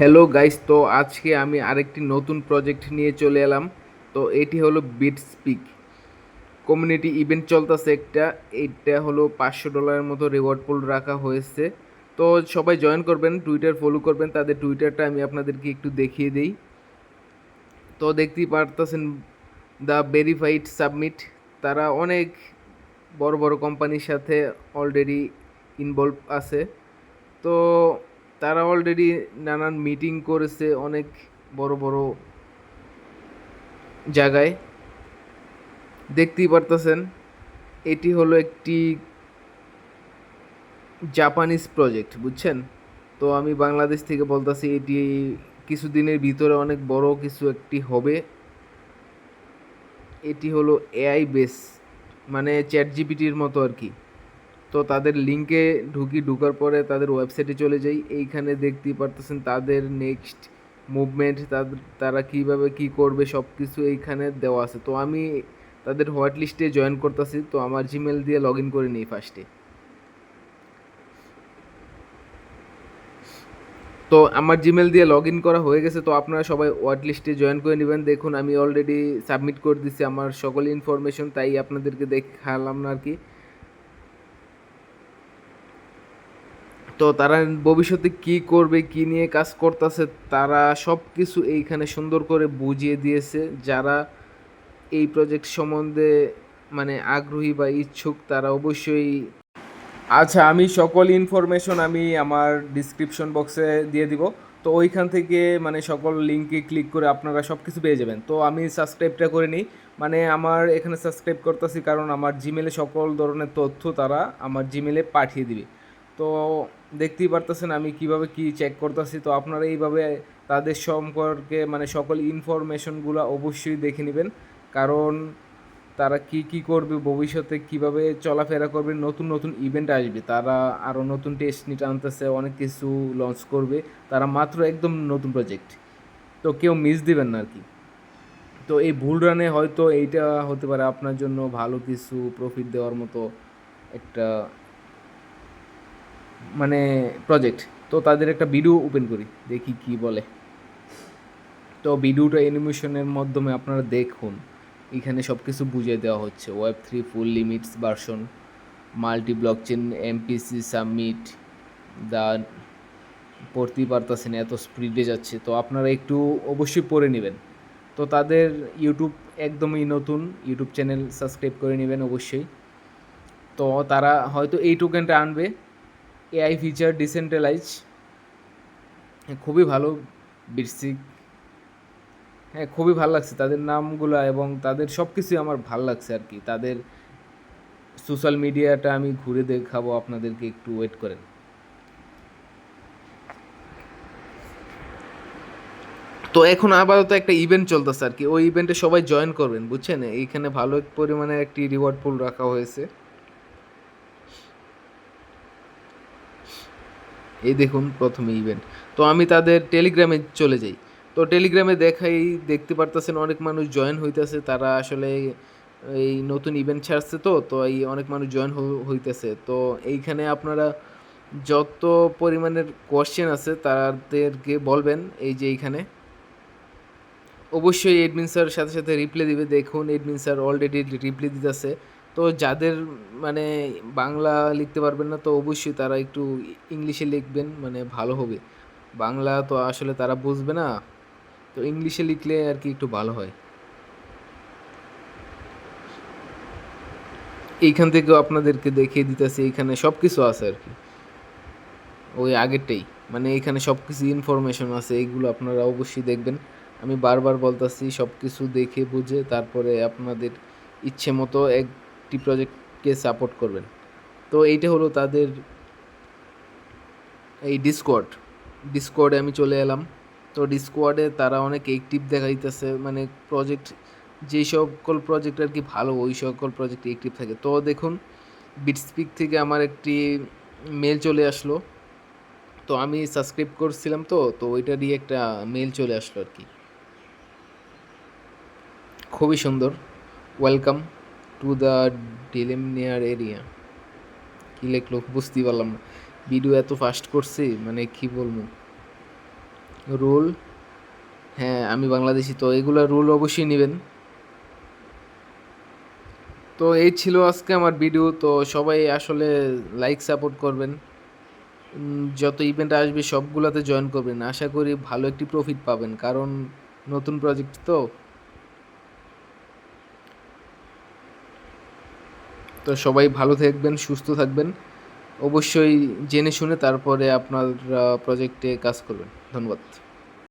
Hello guys, তো আজকে আমি আরেকটি নতুন প্রজেক্ট নিয়ে চলে এলাম। তো এটি হলো বিটস্পিক কমিউনিটি ইভেন্ট চলতেছে একটা। এইটা হলো $500 মতো রিওয়ার্ড পুল রাখা হয়েছে। তো সবাই জয়েন করবেন, টুইটার ফলো করবেন, তাদের টুইটারটা আমি আপনাদেরকে একটু দেখিয়ে দিই। তো দেখতেই পারতেছেন দ্য ভেরিফাইড সাবমিট, তারা অনেক বড় বড় কোম্পানির সাথে অলরেডি ইনভলভ আছে। তো তারা অলরেডি নানান মিটিং করেছে অনেক বড় বড় জায়গায়, দেখতেই পারতেছেন। এটি হলো একটি জাপানিজ প্রজেক্ট, বুঝছেন? তো আমি বাংলাদেশ থেকে বলতেছি, এটি কিছুদিনের ভিতরে অনেক বড় কিছু একটি হবে। এটি হলো এআই বেস, মানে চ্যাট জিপিটির মতো আর কি। তো তাদের লিঙ্কে ঢুকার পরে তাদের ওয়েবসাইটে চলে যাই। এইখানে দেখতেই পারতেছেন তাদের নেক্সট মুভমেন্ট, তারা কীভাবে কী করবে সব কিছু এইখানে দেওয়া আছে। তো আমি তাদের হোয়াইট লিস্টে জয়েন করতেছি। তো আমার জিমেল দিয়ে লগ ইন করে নিই ফার্স্টে। তো আমার জিমেল দিয়ে লগ ইন করা হয়ে গেছে। তো আপনারা সবাই হোয়াইট লিস্টে জয়েন করে নেবেন। দেখুন আমি অলরেডি সাবমিট করে দিচ্ছি আমার সকল ইনফরমেশন, তাই আপনাদেরকে দেখালাম না আর কি। তো তারা ভবিষ্যতে কি করবে, কি নিয়ে কাজ করতেছে, তারা সব কিছু এইখানে সুন্দর করে বুঝিয়ে দিয়েছে। যারা এই প্রজেক্ট সম্বন্ধে মানে আগ্রহী বা ইচ্ছুক, তারা অবশ্যই। আচ্ছা, আমি সকল ইনফরমেশন আমি আমার ডিসক্রিপশন বক্সে দিয়ে দিব। তো ওইখান থেকে মানে সকল লিঙ্কে ক্লিক করে আপনারা সব কিছু পেয়ে যাবেন। তো আমি সাবস্ক্রাইবটা করে নিই, মানে আমার এখানে সাবস্ক্রাইব করতেছি কারণ আমার জিমেলে সকল ধরনের তথ্য তারা আমার জিমেলে পাঠিয়ে দিবে। তো দেখতেই পারতেছেন আমি কিভাবে কি চেক করতেছি। তো আপনারা এইভাবে তাদের সম্পর্কে মানে সকল ইনফরমেশনগুলো অবশ্যই দেখে নেবেন, কারণ তারা কি কি করবে ভবিষ্যতে, কিভাবে চলাফেরা করবে, নতুন নতুন ইভেন্ট আসবে, তারা আরও নতুন টেস্ট নিতে আনতেছে, অনেক কিছু লঞ্চ করবে। তারা মাত্র একদম নতুন প্রজেক্ট, তো কেউ মিস দিবেন না আর কি। তো এই ভুল রানে হয়তো এইটা হতে পারে আপনার জন্য ভালো কিছু প্রফিট দেওয়ার মতো একটা মানে প্রজেক্ট। তো তাদের একটা ভিডিও ওপেন করি, দেখি কি বলে। তো ভিডিওটা অ্যানিমেশনের মাধ্যমে আপনারা দেখুন, এখানে সব কিছু বুঝিয়ে দেওয়া হচ্ছে। Web 3 full limits version, multi blockchain, MPC submit, দা পড়তেই পারতেছেন এত স্পিডে যাচ্ছে। তো আপনারা একটু অবশ্যই পড়ে নেবেন। তো তাদের ইউটিউব একদমই নতুন, ইউটিউব চ্যানেল সাবস্ক্রাইব করে নেবেন অবশ্যই। তো তারা হয়তো এই টোকেনটা আনবে, এআই ফিচার ডিসেন্ট্রালাইজ, খুবই ভালো। বিটসিক, হ্যাঁ খুবই ভালো লাগছে তাদের নামগুলো এবং তাদের সব কিছুই আমার ভাল লাগছে আর কি। তাদের সোশ্যাল মিডিয়াটা আমি ঘুরে দেখাবো আপনাদেরকে, একটু ওয়েট করেন। তো এখন আপাতত একটা ইভেন্ট চলতেছে আর কি, ওই ইভেন্টে সবাই জয়েন করবেন, বুঝছেন? এইখানে ভালো এক পরিমাণে একটি রিওয়ার্ড পুল রাখা হয়েছে। এই দেখুন প্রথমে ইভেন্ট। তো আমি তাদের টেলিগ্রামে চলে যাই। তো টেলিগ্রামে দেখতে পারতেছেন অনেক মানুষ জয়েন হইতেছে। তারা আসলে এই নতুন ইভেন্ট ছাড়ছে, তো তো এই অনেক মানুষ জয়েন হইতেছে। তো এইখানে আপনারা যত পরিমাণের কোয়েশ্চেন আছে তাদেরকে বলবেন, এই যে এইখানে অবশ্যই এডমিন স্যার সাথে সাথে রিপ্লাই দিবে। দেখুন এডমিন স্যার অলরেডি রিপ্লাই দিতেছে। তো যাদের মানে বাংলা লিখতে পারবেন না, তো অবশ্যই তারা একটু ইংলিশে লিখবেন, মানে ভালো হবে। বাংলা তো আসলে তারা বুঝবে না, তো ইংলিশে লিখলে আর কি একটু ভালো হয়। এইখান থেকেও আপনাদেরকে দেখিয়ে দিতেছি, এইখানে সব কিছু আছে আর কি, ওই আগেরটাই। মানে এখানে সব কিছু ইনফরমেশন আছে, এইগুলো আপনারা অবশ্যই দেখবেন। আমি বারবার বলতাছি সব কিছু দেখে বুঝে তারপরে আপনাদের ইচ্ছে মতো একটি প্রজেক্টকে সাপোর্ট করবেন। তো এইটা হলো তাদের এই ডিসকর্ডে আমি চলে এলাম। তো ডিসকর্ডে তারা অনেক অ্যাক্টিভ দেখাইতেছে, মানে প্রজেক্ট যেই সকল প্রজেক্ট আর কি ভালো, ওই সকল প্রজেক্ট অ্যাক্টিভ থাকে। তো দেখুন বিটস্পিক থেকে আমার একটি মেল চলে আসলো। তো আমি সাবস্ক্রাইব করছিলাম, তো তো ওইটা দিয়ে একটা মেল চলে আসলো আর কি, খুবই সুন্দর। ওয়েলকাম টু দ্য ডিলেমিনিয়ার এরিয়া। কী লিখলো বুঝতেই পারলাম না, ভিডিও এত ফাস্ট করছি মানে কি বলবো। রুল, হ্যাঁ আমি বাংলাদেশি, তো এগুলা রুল অবশ্যই নেবেন। তো এই ছিল আজকে আমার ভিডিও। তো সবাই আসলে লাইক সাপোর্ট করবেন। যত ইভেন্ট আসবে সবগুলাতে জয়েন করবেন, আশা করি ভালো একটি প্রফিট পাবেন, কারণ নতুন প্রজেক্ট তো। তো সবাই ভালো থাকবেন, সুস্থ থাকবেন। অবশ্যই জেনে শুনে তারপরে আপনার প্রজেক্টে কাজ করবেন। ধন্যবাদ।